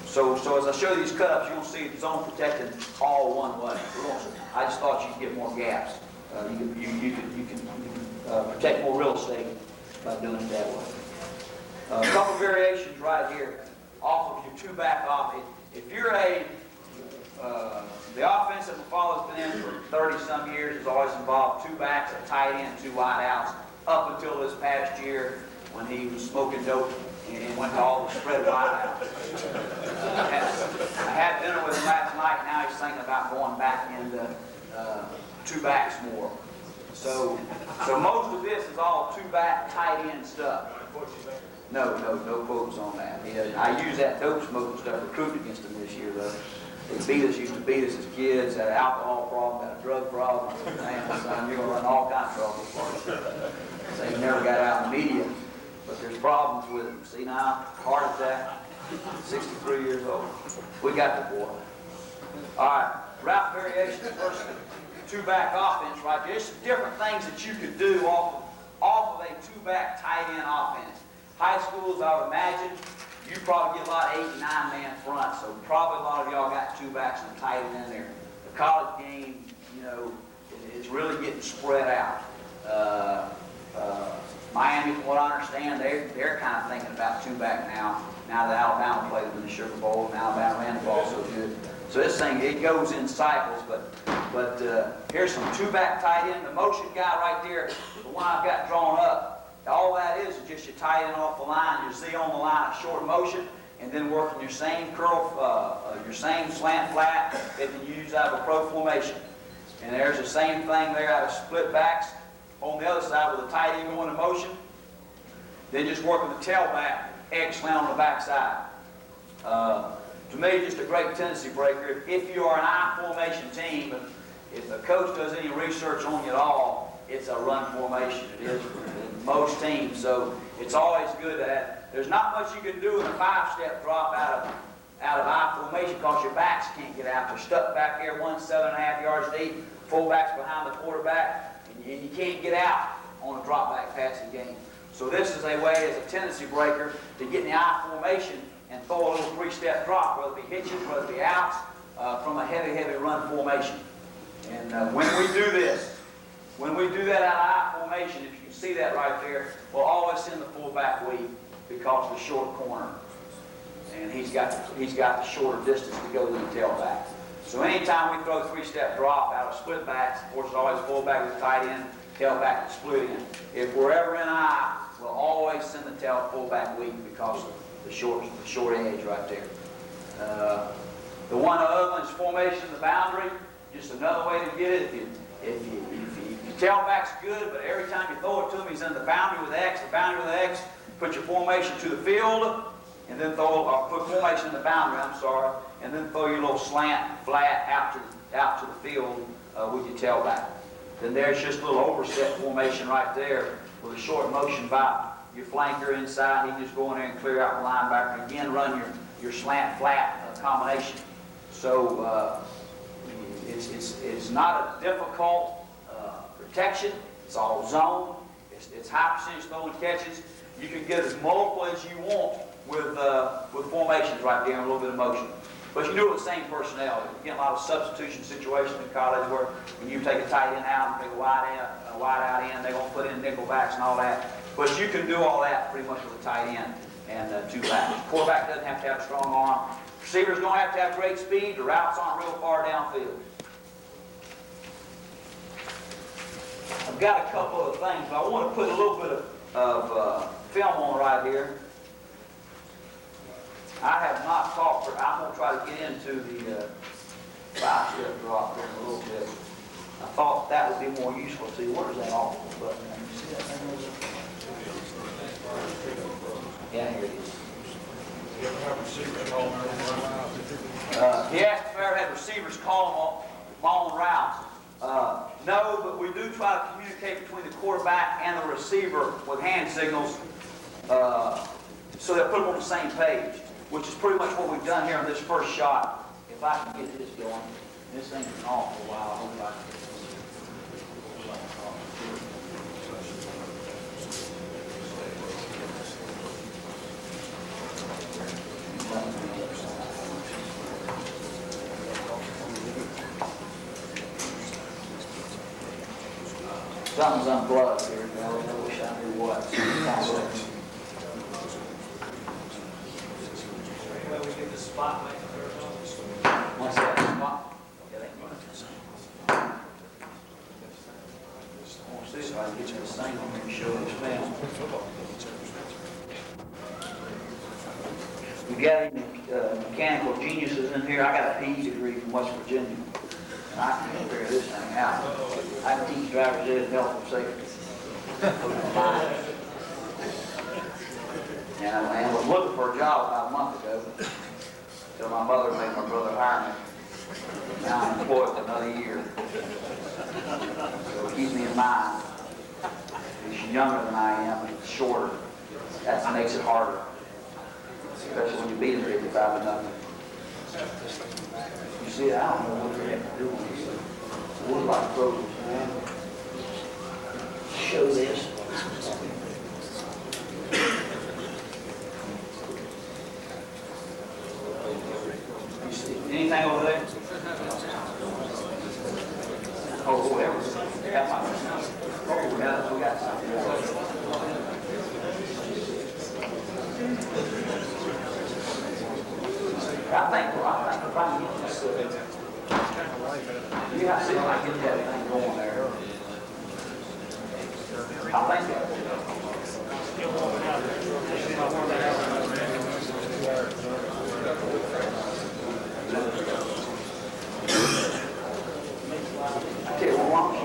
So as I show you these cut-ups, you're going to see the zone protected all one way. I just thought you could get more gaps. You can protect more real estate by doing it that way. A couple variations right here off of your two-back off. If you're the offense that McFarland's been in for 30-some years has always involved two backs, a tight end, two wide outs, up until this past year when he was smoking dope and went to all the spread wide outs. I had dinner with him last night. Now he's thinking about going back into two backs more. So most of this is all two-back, tight end stuff. No quotes on that. I use that dope smoking stuff recruiting against them this year, though. They used to beat us as kids, had an alcohol problem, had a drug problem. Man, son, you're going to run all kinds of trouble for us. They never got out in the media, but there's problems with them. See now, heart attack, 63 years old. We got the boy. All right, route variations versus two-back offense right there. There's some different things that you could do off of a two-back tight end offense. High schools, I would imagine, you probably get a lot of 8 and 9 man front, so probably a lot of y'all got two backs and a tight end in there. The college game, is really getting spread out. Miami, from what I understand, they're kind of thinking about two-back now. Now that Alabama played them in the Sugar Bowl, and Alabama ran the ball so good. So this thing, it goes in cycles, but here's some two-back tight end. The motion guy right there, the one I've got drawn up, all that is just your tight end off the line, your Z on the line, a short motion, and then working your same curl, your same slant flat that you use out of a pro formation. And there's the same thing there out of split backs on the other side with a tight end going in motion. Then just working the tailback, egg slant on the backside. To me, just a great tendency breaker. If you are an I formation team, if the coach does any research on you at all, it's a run formation. It is for most teams, so it's always good that there's not much you can do in a five-step drop out of I formation because your backs can't get out. They're stuck back there 7.5 yards deep, fullbacks behind the quarterback, and you can't get out on a drop-back passing game. So this is a way as a tendency breaker to get in the I formation and throw a little three-step drop, whether it be hitches, whether it be outs, from a heavy run formation. And when we do that out of I formation, if you can see that right there, we'll always send the fullback weak because of the short corner. And he's got the shorter distance to go than the tailback. So anytime we throw a three-step drop out of split backs, of course it's always fullback with tight end, tailback with split end. If we're ever in I, we'll always send the fullback weak because of the short edge right there. The one other one is formation of the boundary. Just another way to get it. If your tailback's good, but every time you throw it to him, he's in the boundary with X, put your formation to the field, and then put formation in the boundary, and then throw your little slant, flat out to the field with your tailback. Then there's just a little overset formation right there with a short motion by your flanker inside. He just go in there and clear out the linebacker, and again run your slant, flat combination. So it's not a difficult protection. It's all zone. It's high percentage throwing catches. You can get as multiple as you want with formations right there and a little bit of motion. But you do it with the same personnel. You get a lot of substitution situations in college where when you take a tight end out and take a wide out in, they're going to put in nickel backs and all that. But you can do all that pretty much with a tight end. and two backs. Quarterback doesn't have to have a strong arm. Receivers don't have to have great speed. The routes aren't real far downfield. I've got a couple of things, but I want to put a little bit of film on right here. I have not talked, I'm going to try to get into the 5-step drop here in a little bit. I thought that would be more useful to you. Where's that awful button? You see that thing over there? Yeah, here it is. He asked if I ever had receivers call them on routes. No, but we do try to communicate between the quarterback and the receiver with hand signals so they'll put them on the same page, which is pretty much what we've done here on this first shot. If I can get this going. This thing's been off for a while. I hope I can get this. Something's unplugged here, now I wish I knew what. Well, we get the spotlight. What's that spot? Yeah, they can. I want to see if I can get you this thing on here and show this film. We got any mechanical geniuses in here. I got a PE degree from West Virginia. And I can figure this thing out. I can teach driver's ed and health and safety. And I was looking for a job about a month ago until my mother made my brother hire me. Now I'm employed for another year. So keep me in mind. He's younger than I am and shorter. That makes it harder. Especially when you beat him 55-0. You see, I don't know what they have to do with these things. What about programs, man? Show this. You see anything over there? Oh, whatever. Oh, we got something. I think if I can get this, you got to see if I can get that thing going there. I think that. Okay, well, why don't you,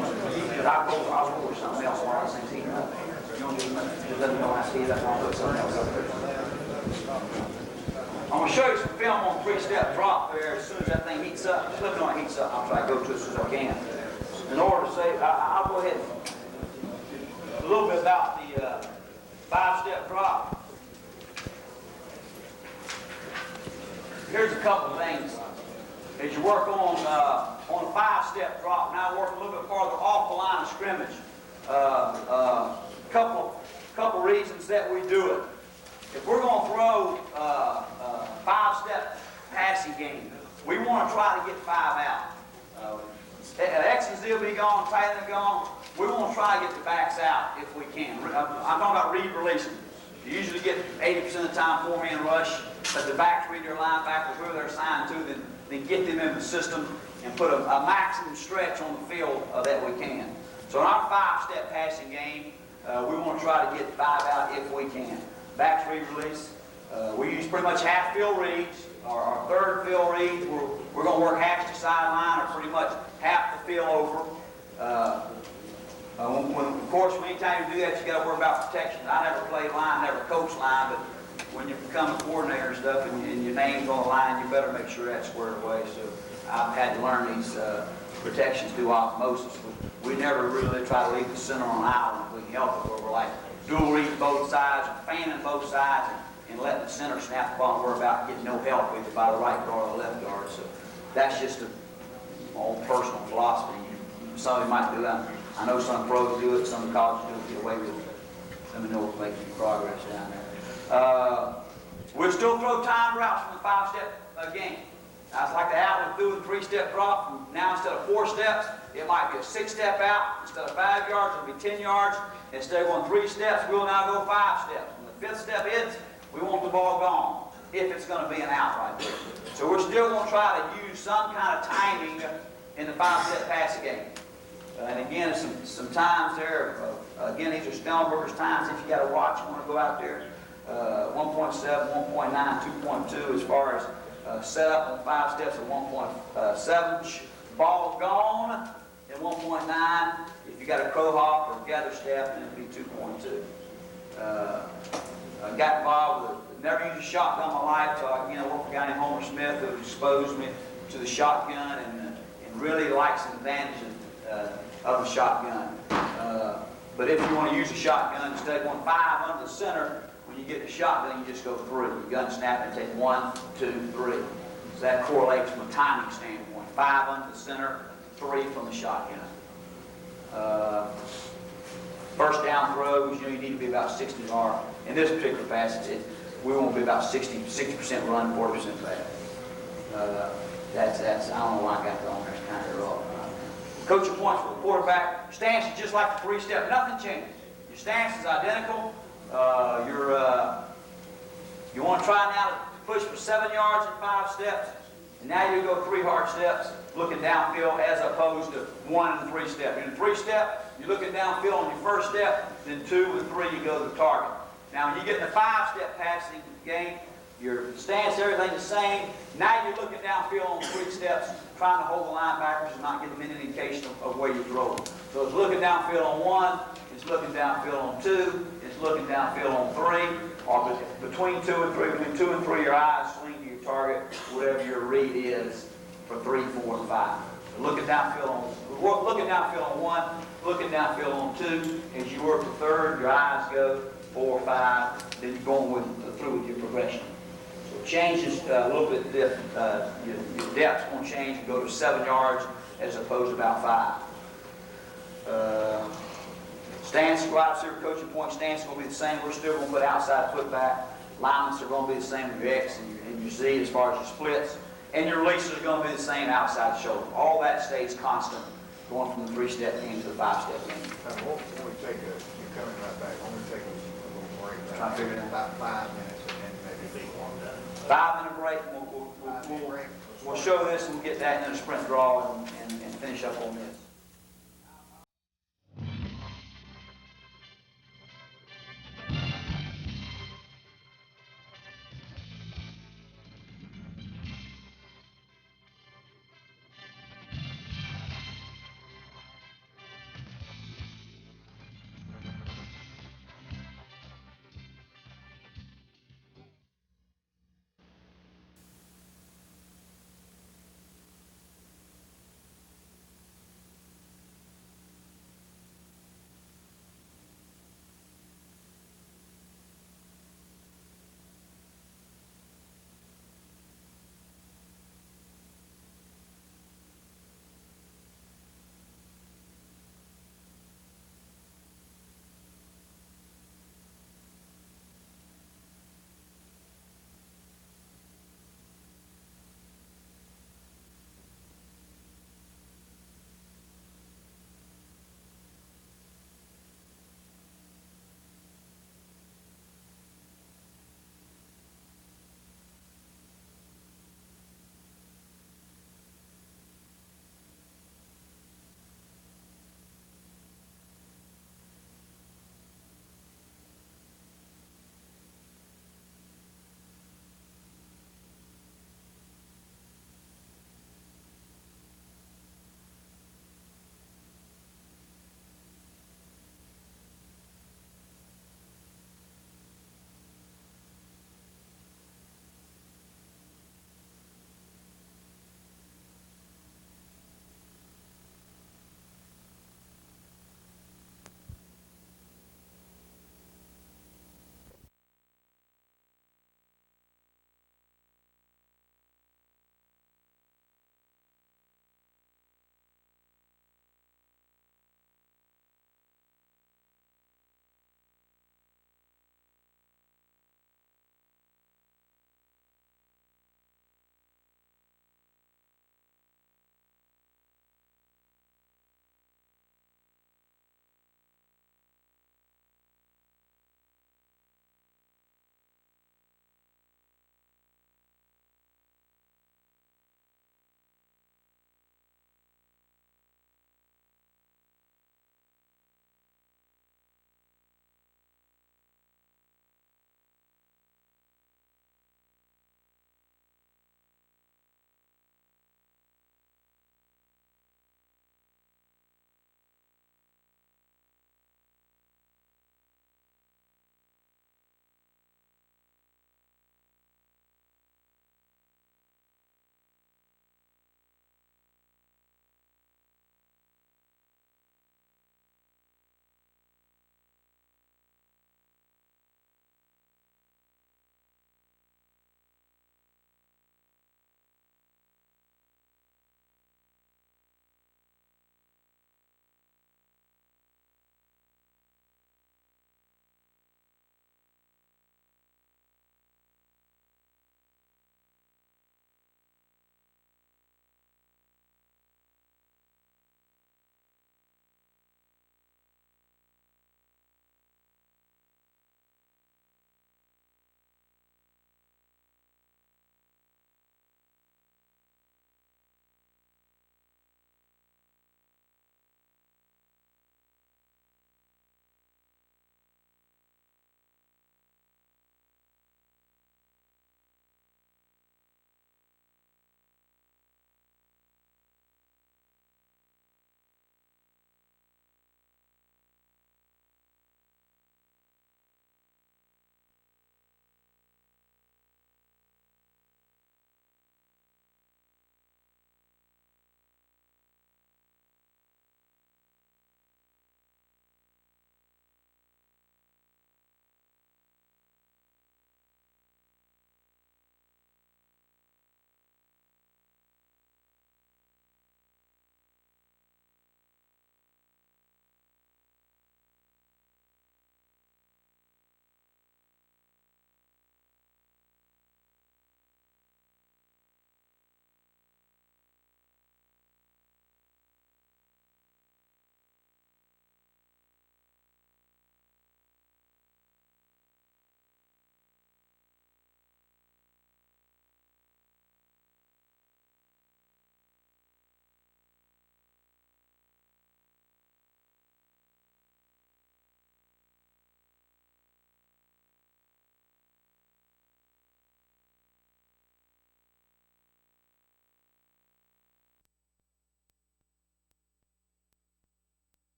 I'll go with something else while this thing's heating up. You don't need much, it doesn't know I see that, I'll put something else up there. I'm going to show you some film on 3-step drop there as soon as that thing heats up. Just let me know it heats up. I'll try to go to it as soon as I can. In order to say, I'll go ahead and a little bit about the 5-step drop. Here's a couple of things. As you work on a 5-step drop, now work a little bit farther off the line of scrimmage. Couple reasons that we do it. If we're going to throw a 5-step passing game, we want to try to get 5 out. X and Z will be gone, tight end gone. We want to try to get the backs out if we can. I'm talking about read releasing. You usually get 80% of the time 4-man rush, but the backs read their linebackers, who they're assigned to, then get them in the system and put a maximum stretch on the field that we can. So in our 5-step passing game, we want to try to get 5 out if we can. Backs read release. We use pretty much half field reads. Our third field reads, we're going to work half to sideline or pretty much half the field over. Of course, anytime you do that, you got to worry about protection. I never played line, never coached line, but when you become a coordinator and stuff and your name's on the line, you better make sure that's squared away. So I've had to learn these protections through osmosis. We never really try to leave the center on an island if we can help it, where we're like dual reading both sides, fanning both sides, and letting the center snap the ball and worry about getting no help either by the right guard or the left guard. So that's just my own personal philosophy. Somebody might do that. I know some pros do it, some colleges do it, get away with it. Let me know if we're making progress down there. We'll still throw time routes from the 5-step game. Now, it's like the out through the 3-step drop. Now, instead of 4 steps, it might be a 6-step out. Instead of 5 yards, it'll be 10 yards. Instead of going 3 steps, we'll now go 5 steps. When the 5th step hits, we want if it's going to be an out right there. So we're still going to try to use some kind of timing in the 5-step passing game. And again, some times there, again, these are Stellenberger's times. If you got a watch, you want to go out there, 1.7, 1.9, 2.2 as far as set up on 5 steps at 1.7. Ball gone at 1.9. If you got a crow hop or gather step, then it'd be 2.2. I got involved with never used a shotgun in my life, so I worked with a guy named Homer Smith who exposed me to the shotgun and really likes the advantages of the shotgun. But if you want to use a shotgun, instead of going 5 under the center, when you get the shotgun, you just go 3. You gun snap and take 1, 2, 3. So that correlates from a timing standpoint. 5 under the center, 3 from the shotgun. First down throws, you need to be about 60 yards. In this particular passage, we want to be about 60% run, 40% pass. That's I don't know why I got that on there. It's kind of rough. Coaching points for the quarterback. Stance is just like the 3-step. Nothing changes. Your stance is identical. You want to try now to push for 7 yards in 5 steps. And now you go 3 hard steps, looking downfield as opposed to 1 and 3 step. In a 3-step, you're looking downfield on your first step, then 2 and 3 you go to the target. Now when you get in the 5-step passing game, your stance, everything the same. Now you're looking downfield on 3 steps, trying to hold the linebackers and not give them any indication of where you're throwing. So it's looking downfield on 1, it's looking downfield on 2, it's looking downfield on 3, or between 2 and 3. Between 2 and 3, your eyes swing to your target, whatever your read is for 3, 4, and 5. So looking downfield on 1, looking downfield on 2. As you work the 3rd, your eyes go 4, 5. Then you're going through with your progression. So it changes a little bit different. Your depth's going to change and go to 7 yards as opposed to about 5. Stance, wide receiver coaching point stance is going to be the same. We're still going to put outside foot back. Alignments are going to be the same with your X and your Z as far as your splits. And your releases are going to be the same outside the shoulder. All that stays constant going from the 3-step game to the 5-step game. When we take you're coming right back, when we take a little break, Try to figure it out. about 5 minutes and then maybe be warmed up. 5-minute break. We'll show this and we'll get that in a sprint draw and finish up on this.